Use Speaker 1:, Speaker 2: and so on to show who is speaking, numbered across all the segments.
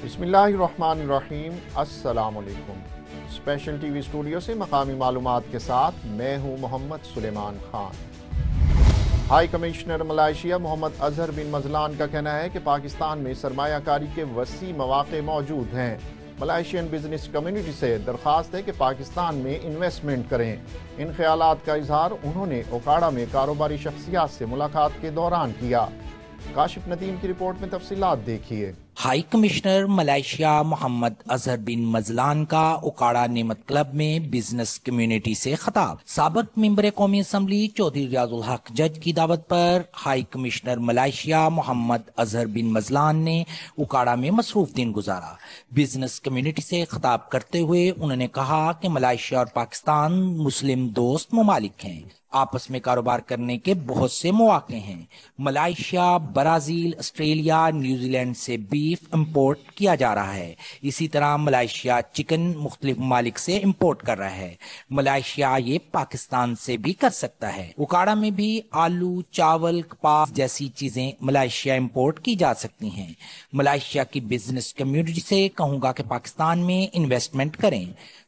Speaker 1: बिस्मिल्लाहिर्रहमानिर्रहीम। अस्सलाम वालेकुम। स्पेशल टीवी स्टूडियो से मकामी मालूमात के साथ मैं हूं मोहम्मद सुलेमान खान। हाई कमिश्नर मलाइशिया मोहम्मद अजहर बिन मजलान का कहना है कि पाकिस्तान में सरमायाकारी के वसी मौके मौजूद हैं। मलाइशियन बिजनेस कम्युनिटी से दरख्वास्त है कि पाकिस्तान में इन्वेस्टमेंट करें। इन ख्यालात का इजहार उन्होंने ओकाड़ा में कारोबारी शख्सियात से मुलाकात के दौरान किया। काशिफ नदीम की रिपोर्ट में तफसीलात देखिए।
Speaker 2: हाई कमिश्नर मलाइशिया मोहम्मद अजहर बिन मजलान का ओकाड़ा नेमत क्लब में बिजनेस कम्युनिटी से खिताब। साबिक मेंबर कौमी असम्बली चौधरी रियाजुल हक जज की दावत पर हाई कमिश्नर मलाइशिया मोहम्मद अजहर बिन मजलान ने ओकाड़ा में मसरूफ दिन गुजारा। बिजनेस कम्युनिटी से खिताब करते हुए उन्होंने कहा कि मलाइशिया और पाकिस्तान मुस्लिम दोस्त ममालिक हैं, आपस में कारोबार करने के बहुत से मौके हैं। मलाइशिया, ब्राजील, ऑस्ट्रेलिया, न्यूजीलैंड से बीफ इंपोर्ट किया जा रहा है। इसी तरह मलाइशिया चिकन मुख्तलिफ ममालिक से इंपोर्ट कर रहा है। मलाइशिया ये पाकिस्तान से भी कर सकता है। उकाड़ा में भी आलू, चावल, कपास जैसी चीजें मलाइशिया इंपोर्ट की जा सकती हैं। मलाइशिया की बिजनेस कम्युनिटी से कहूंगा कि पाकिस्तान में इन्वेस्टमेंट करें।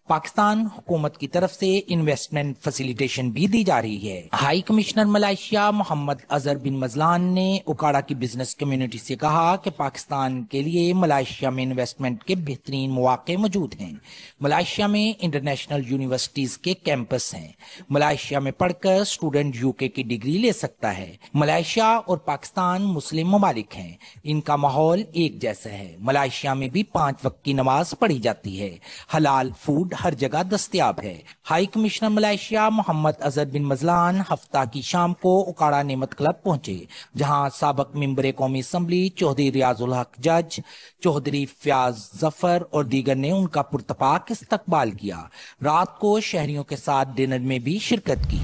Speaker 2: पाकिस्तान हुकूमत की तरफ से इन्वेस्टमेंट फैसिलिटेशन भी दी जा रही है। हाई कमिश्नर मलाइशिया मोहम्मद अजहर बिन मजलान ने उकाड़ा की बिजनेस कम्युनिटी से कहा कि पाकिस्तान के लिए मलाइशिया में इन्वेस्टमेंट के बेहतरीन मौके मौजूद हैं। मलाइशिया में इंटरनेशनल यूनिवर्सिटीज के कैंपस हैं। मलाइशिया में पढ़कर स्टूडेंट यूके की डिग्री ले सकता है। मलाइशिया और पाकिस्तान मुस्लिम ममालिक हैं, इनका माहौल एक जैसा है। मलाइशिया में भी 5 वक्त की नमाज पढ़ी जाती है। हलाल फूड हर जगह दस्तयाब है। हाई कमिश्नर मलाइशिया मोहम्मद अजहर बिन मजलान हफ्ता की शाम को उकाड़ा नेमत क्लब पहुंचे, जहां साबिक मेंबर कौमी असम्बली चौधरी रियाजुल हक जज, चौधरी फयाज जफर और दीगर ने उनका पुरतपाक इस्तकबाल किया। रात को शहरियों के साथ डिनर में भी शिरकत की।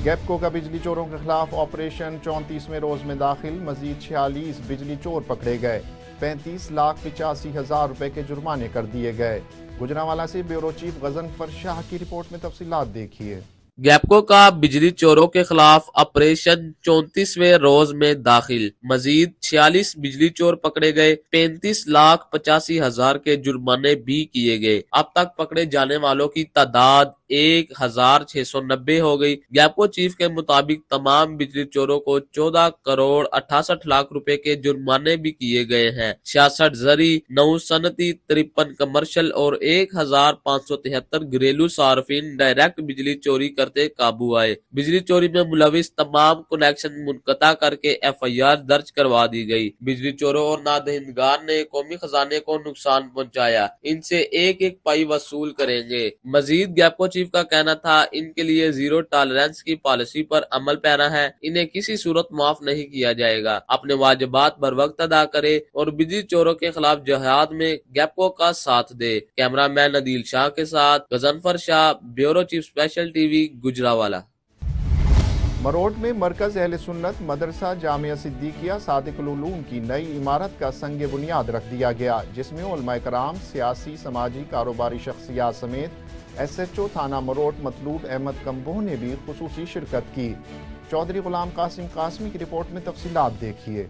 Speaker 1: गैपको का बिजली चोरों के खिलाफ ऑपरेशन 34वें रोज में दाखिल। मजीद 46 बिजली चोर पकड़े गए। 35,85,000 रुपए के जुर्माने कर दिए गए। गुजरांवाला से ब्यूरो चीफ गजनफर शाह की रिपोर्ट में तफसीलात देखिए।
Speaker 3: गैपको का बिजली चोरों के खिलाफ ऑपरेशन 34वें रोज में दाखिल। मजीद 46 बिजली चोर पकड़े गए। 35,85,000 के जुर्माने भी किए गए। अब तक पकड़े जाने वालों की तादाद 1,690 हो गई। गैपको चीफ के मुताबिक तमाम बिजली चोरों को 14 करोड़ 68 लाख रुपए के जुर्माने भी किए गए हैं। 66 जरी, 9 सनती, 53 कमर्शियल और 1,573 घरेलू सार्फिन डायरेक्ट बिजली चोरी करते काबू आए। बिजली चोरी में मुलविस तमाम कनेक्शन मुनक़ता करके FIR दर्ज करवा दी गई। बिजली चोरों और नादहिंदगार ने कौमी खजाने को नुकसान पहुंचाया। इनसे एक एक पाई वसूल करेंगे। मजीद गैपको चीफ का कहना था इनके लिए जीरो टॉलरेंस की पॉलिसी पर अमल पैरा है। इन्हें किसी सूरत माफ नहीं किया जाएगा। अपने वाजिबात बर वक्त अदा करे और बिजली चोरों के खिलाफ जिहाद में गैपको का साथ दे। कैमरामैन नदील शाह के साथ Ghazanfar Shah, bureau chief special TV, Gujranwala.
Speaker 1: मरोड़ में मरकज अहले सुन्नत मदरसा जामिया सिद्दीकिया सादिकुल उलूम की नई इमारत का संग बुनियाद रख दिया गया, जिसमें उलमाए कराम, सियासी, समाजी, कारोबारी शख्सियात समेत SHO थाना मरोड़ मतलूब अहमद कम्बोह ने भी खुसूसी शिरकत की। चौधरी गुलाम कासिम कासमी की रिपोर्ट में तफसीलात देखिए।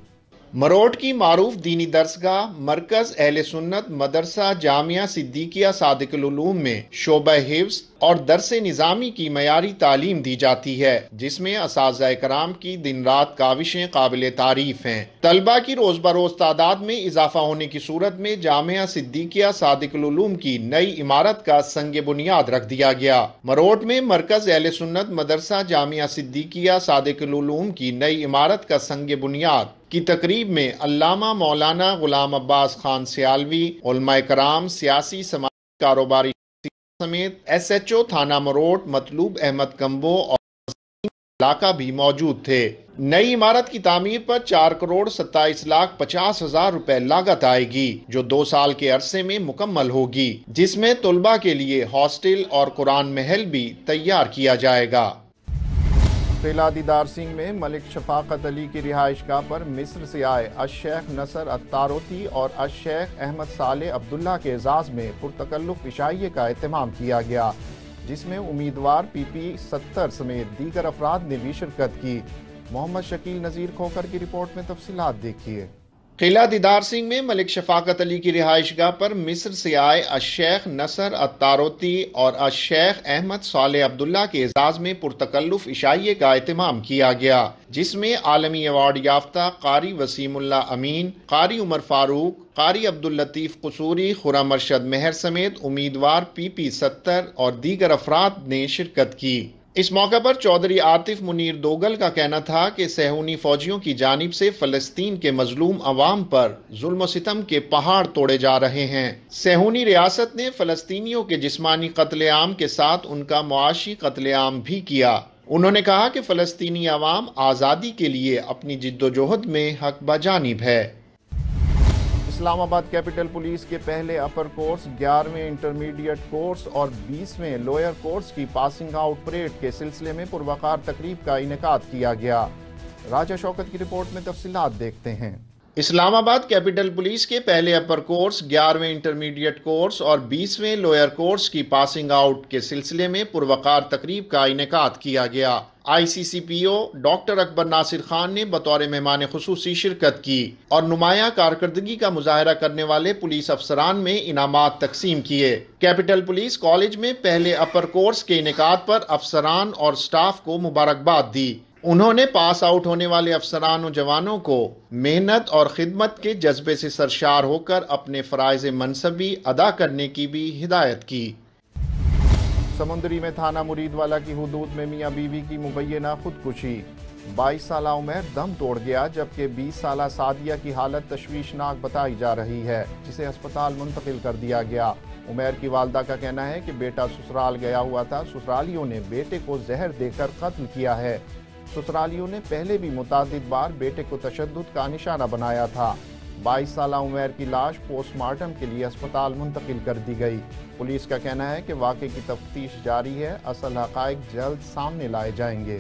Speaker 1: मरोड़ की मारूफ दीनी दरसगाह मरकज अहले सुन्नत मदरसा जामिया सिद्दीकिया सादिकुल उलूम में शोबा हिफ्ज़ और दरसे निज़ामी की मयारी तालीम दी जाती है, जिसमें असातिज़ा कराम की दिन रात काविशें काबिल तारीफ हैं। तलबा की रोज बरोज तादाद में इजाफा होने की सूरत में जामिया सिद्दीकिया सादिकुल उलूम की नई इमारत का संग बुनियाद रख दिया गया। मरोड़ में मरकज अहले सुन्नत मदरसा जामिया सिद्दीकिया सादिकुल उलूम की नई इमारत का संग बुनियाद की तकरीब में अल्लामा मौलाना गुलाम अब्बास खान सियालवी, उलमाए कराम, सियासी, समाजी, कारोबारी समेत SHO थाना मरोड़ मतलूब अहमद कम्बो और इलाका भी मौजूद थे। नई इमारत की तामीर पर 4 करोड़ 27 लाख 50 हजार रुपए लागत आएगी, जो 2 साल के अरसे में मुकम्मल होगी, जिसमें तुलबा के लिए हॉस्टल और कुरान महल भी तैयार किया जाएगा। किला दीदार सिंह में मलिक शफाकत अली की रिहाइशगाह पर मिस्र से आए अश-शेख नसर अत्तारोती और अश-शेख अहमद सालेह अब्दुल्ला के एजाज में पुरतकल्लुफ इशाइये का एहतमाम किया गया, जिसमें उम्मीदवार PP 70 समेत दीगर अफराद ने भी शिरकत की। मोहम्मद शकील नज़ीर खोकर की रिपोर्ट में तफसीलात देखिए। किला दीदार सिंह में मलिक शफाकत अली की रिहाइशगाह पर मिस्र से आए अशेख नसर अत्तारोती और अशेख अहमद साले अब्दुल्ला के एजाज में पुरतकल्लुफ इशाइये का एहतमाम किया गया, जिसमें आलमी अवार्ड याफ्ता कारी वसीमुल्ला अमीन, कारी उमर फारूक, कारी अब्दुल लतीफ कसूरी, खुर्रम अरशद मेहर समेत उम्मीदवार PP 70 और दीगर अफराद ने शिरकत की। इस मौके पर चौधरी आतिफ मुनीर दोगल का कहना था कि सहूनी फौजियों की जानिब से फलस्तीन के मजलूम अवाम पर जुल्म सितम के पहाड़ तोड़े जा रहे हैं। सहूनी रियासत ने फलस्तीनियों के जिस्मानी कत्लेआम के साथ उनका मुआशी कत्लेआम भी किया। उन्होंने कहा कि फलस्तीनी अवाम आज़ादी के लिए अपनी जिद्दोजहद में हक बजानिब है। इस्लामाबाद कैपिटल पुलिस के पहले अपर कोर्स, 11वें इंटरमीडिएट कोर्स और 20वें लोअर कोर्स की पासिंग आउट परेड के सिलसिले में पुरवकार तकरीब का इनेकाद किया गया। राजा शौकत की रिपोर्ट में तफसीलात देखते हैं। इस्लामाबाद कैपिटल पुलिस के पहले अपर कोर्स, 11वें इंटरमीडिएट कोर्स और 20वें लोअर कोर्स की पासिंग आउट के सिलसिले में पुरवकार तकरीब का इनेकाद किया गया। ICCPO डॉक्टर अकबर नासिर खान ने बतौर मेहमान खुसूसी शिरकत की और नुमाया कारकर्दगी का मुजाहरा करने वाले पुलिस अफसरान में इनामात तकसीम किए। कैपिटल पुलिस कॉलेज में पहले अपर कोर्स के इनेकाद पर अफसरान और स्टाफ को मुबारकबाद दी। उन्होंने पास आउट होने वाले अफसरान और जवानों को मेहनत और खिदमत के जज्बे से सरशार होकर अपने फराइज मनसबी अदा करने की भी हिदायत की। समुंदरी में थाना मुरीदवाला की हुदूद में मियाँ बीवी की मुबैना खुदकुशी, 22 साला उमैर दम तोड़ गया, जबकि 20 साला सादिया की हालत तशवीशनाक बताई जा रही है, जिसे अस्पताल मुंतकिल कर दिया गया। उमैर की वालदा का कहना है कि बेटा ससुराल गया हुआ था, ससुरालियों ने बेटे को जहर देकर कत्ल किया है। ससुरालियों ने पहले भी मुतादिद बार बेटे को तशद्दुद का निशाना बनाया था। 22 साला उमैर की लाश पोस्टमार्टम के लिए अस्पताल मुंतकिल कर दी गई। पुलिस का कहना है कि वाक़े की तफ्तीश जारी है, असल हक़ाइक़ जल्द सामने लाए जाएंगे।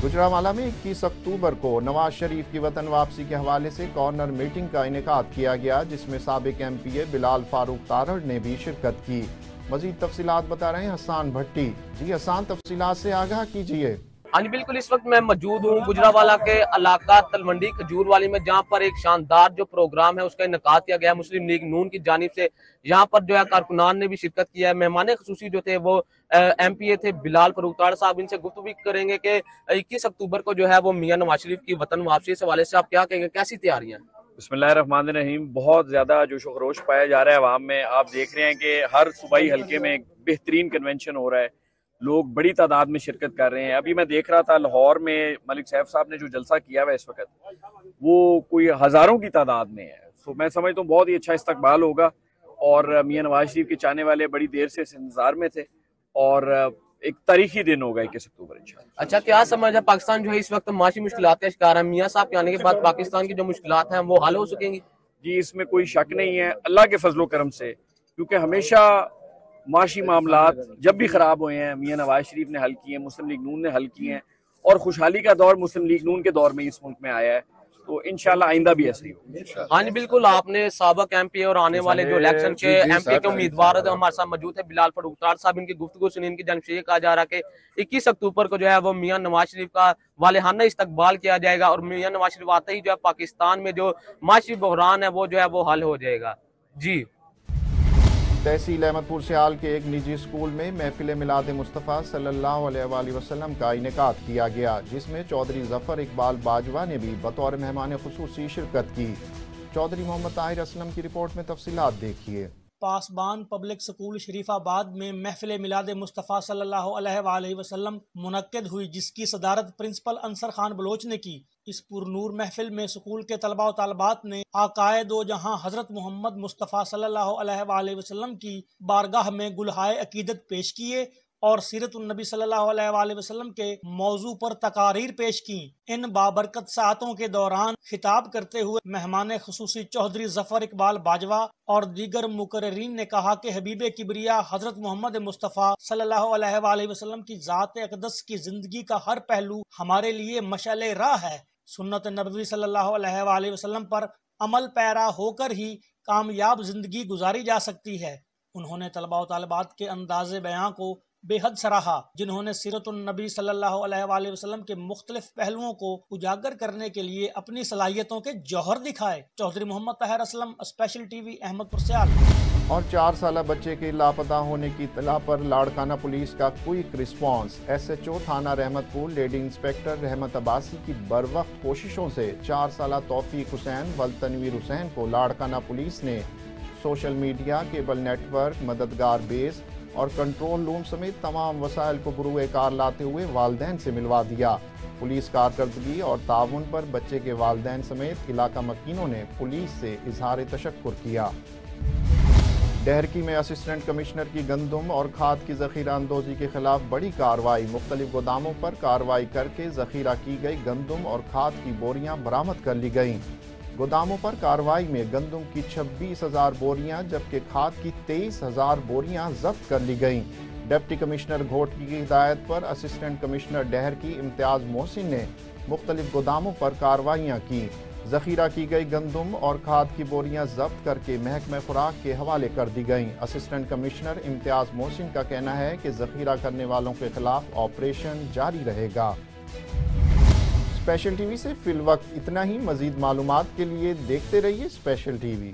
Speaker 1: गुजरांवाला में 21 अक्टूबर को नवाज शरीफ की वतन वापसी के हवाले से कॉर्नर मीटिंग का इनेकाद किया गया, जिसमें साबिक MPA बिलाल फारूक तारड़ ने भी शिरकत की। मजीद तफसीलात बता रहे हैं हसान भट्टी। जी हसान, तफसीलात से आगाह कीजिए।
Speaker 3: हाँ जी बिल्कुल, इस वक्त मैं मौजूद हूँ गुजरांवाला के इलाका तलवंडी खजूरवाली में, जहाँ पर एक शानदार जो प्रोग्राम है उसका इनेकाद किया गया मुस्लिम लीग नून की जानिब से। यहाँ पर जो है कारकुनान ने भी शिरकत किया है। मेहमान खुसूसी जो थे वो MPA थे बिलाल फारूक तारड़ साहब। इनसे गुफ्तगू करेंगे कि 21 अक्टूबर को जो है वो मियां नवाज शरीफ की वतन वापसी के हवाले से आप क्या कहेंगे, कैसी तैयारियां?
Speaker 4: बिस्मिल्लाहिर्रहमानिर्रहीम। बहुत ज्यादा जोश व खरोश पाया जा रहा है अवाम में। आप देख रहे हैं कि हर सूबाई हल्के में एक बेहतरीन कन्वेंशन हो रहा है, लोग बड़ी तादाद में शिरकत कर रहे हैं। अभी मैं देख रहा था लाहौर में मलिक सैफ साहब ने जो जलसा किया हुआ है इस वक्त, वो कोई हजारों की तादाद में है। तो मैं समझता हूँ बहुत ही अच्छा इस्तकबाल होगा और मियां नवाज शरीफ के चाहने वाले बड़ी देर से इस इंतजार में थे और एक तारीखी दिन होगा 21 अक्टूबर इंशाल्लाह।
Speaker 3: अच्छा, क्या समझ है पाकिस्तान जो है इस वक्त माशी मुश्किलात का शिकार है, मियां साहब के आने के बाद पाकिस्तान की जो मुश्किलात हैं वो हल हो सकेंगी?
Speaker 4: जी, इसमें कोई शक नहीं है, अल्लाह के फजलो करम से, क्योंकि हमेशा माशी मामलात जब भी खराब हुए हैं मियां नवाज शरीफ ने हल किए हैं, मुस्लिम लीग नून ने हल किए हैं और खुशहाली का दौर मुस्लिम लीग नून के दौर में इस मुल्क में आया है। तो इंशाल्लाह आइंदा भी ऐसे ही हो।
Speaker 3: हाँ जी बिल्कुल, आपने साबिक MPA और आने वाले जो इलेक्शन के MPA के उम्मीदवार हमारे साथ मौजूद है बिलाल फारूक तारड़ साहब। इनकी गुफ्तगू सुनी, इनकी जानिब से ये कहा जा रहा है कि 21 अक्टूबर को जो है वो मियां नवाज शरीफ का वालेहाना इस्तकबाल किया जाएगा और मियां नवाज शरीफ आते ही जो है पाकिस्तान में जो माशी बहरान है वो जो है वो हल हो जाएगा। जी।
Speaker 1: तहसील अहमदपुर सियाल के एक निजी स्कूल में महफिल मिलाद मुस्तफ़ा सल्लल्लाहु अलैहि वसल्लम का इनेकाद किया गया, जिसमें चौधरी जफर इकबाल बाजवा ने भी बतौर मेहमान खुसूसी शिरकत की। चौधरी मोहम्मद ताहिर असलम की रिपोर्ट में तफसीलात देखिए।
Speaker 5: पासबान पब्लिक स्कूल शरीफाबाद में महफिल मिलाद मुस्तफ़ा सल्लल्लाहु अलैहि वसल्लम मुनक्किद हुई, जिसकी सदारत प्रिंसिपल अंसर खान बलोच ने की। इस पुरनूर महफिल में स्कूल के तलबा और तालबात ने आकाए दो जहां हजरत मोहम्मद मुस्तफ़ा सल्लल्लाहु अलैहि वसल्लम की बारगाह में गुलहाए अकीदत पेश किए और सीरतुन्नबी सल्लल्लाहु अलैहि वसल्लम के मौजू पर तकारीर पेश की। इन बाबरकत सातों के दौरान खिताब करते हुए मेहमान खुसूसी चौधरी जफर इकबाल बाजवा और दीगर मुकर्रिरीन ने कहा कि हबीब किबरिया हजरत मोहम्मद मुस्तफ़ा सल्लल्लाहु अलैहि वसल्लम की ज़ात अक़दस की जिंदगी का हर पहलू हमारे लिए मशाले राह है। सुन्नत नबवी सल्लल्लाहु अलैहि वसल्लम पर अमल पैरा होकर ही कामयाब जिंदगी गुजारी जा सकती है। उन्होंने तलबा और तालिबात के अंदाज़े बयां को بے حد سراہا، جنہوں نے سیرت النبی صلی اللہ علیہ وآلہ وسلم کے مختلف پہلوؤں کو اجاگر کرنے کے لیے اپنی صلاحیتوں کے جوہر دکھائے۔ Chaudhry Muhammad Tahir Aslam, special TV Ahmedpur Sial سیال۔
Speaker 1: اور 4 سالہ بچے کے لاپتہ ہونے کی اطلاع پر لاڑکانہ پولیس کا quick response. S H O تھانہ رحمت پور لیڈی انسپیکٹر رحمت عباسی کی بروقت کوششوں سے 4 سالہ توفیق حسین و تنویر حسین کو لاڑکانہ پولیس نے social media, cable network, مددگار بیس اور کنٹرول روم سمیت تمام وسائل کو بروئے کار لاتے ہوئے والدین سے ملوا دیا۔ پولیس کارکردگی اور تعاون پر بچے کے والدین سمیت علاقہ مکینوں نے پولیس سے اظہار تشکر کیا۔ ڈہرکی میں اسسٹنٹ کمشنر کی گندم اور کھاد کی ذخیرہ اندوزی کے خلاف بڑی کارروائی۔ مختلف گوداموں پر کارروائی کر کے ذخیرہ کی گئی گندم اور کھاد کی بوریاں برآمد کر لی گئیں۔ گوداموں پر کارروائی میں گندم کی 26,000 بوریاں جبکہ کھاد کی 23,000 بوریاں ضبط کر لی گئیں۔ ڈپٹی کمشنر گھوٹکی کی ہدایت پر اسسٹنٹ کمشنر ڈہرکی امتیاز محسن نے مختلف گوداموں پر کارروائیاں کی۔ ذخیرہ کی گئی گندم اور کھاد کی بوریاں ضبط کر کے محکمہ خوراک کے حوالے کر دی گئیں۔ اسسٹنٹ کمشنر امتیاز محسن کا کہنا ہے کہ ذخیرہ کرنے والوں کے خلاف آپریشن جاری رہے گا۔ اسپیشل ٹی وی سے فی الوقت اتنا ہی۔ مزید معلومات کے لیے دیکھتے رہیے اسپیشل ٹی وی۔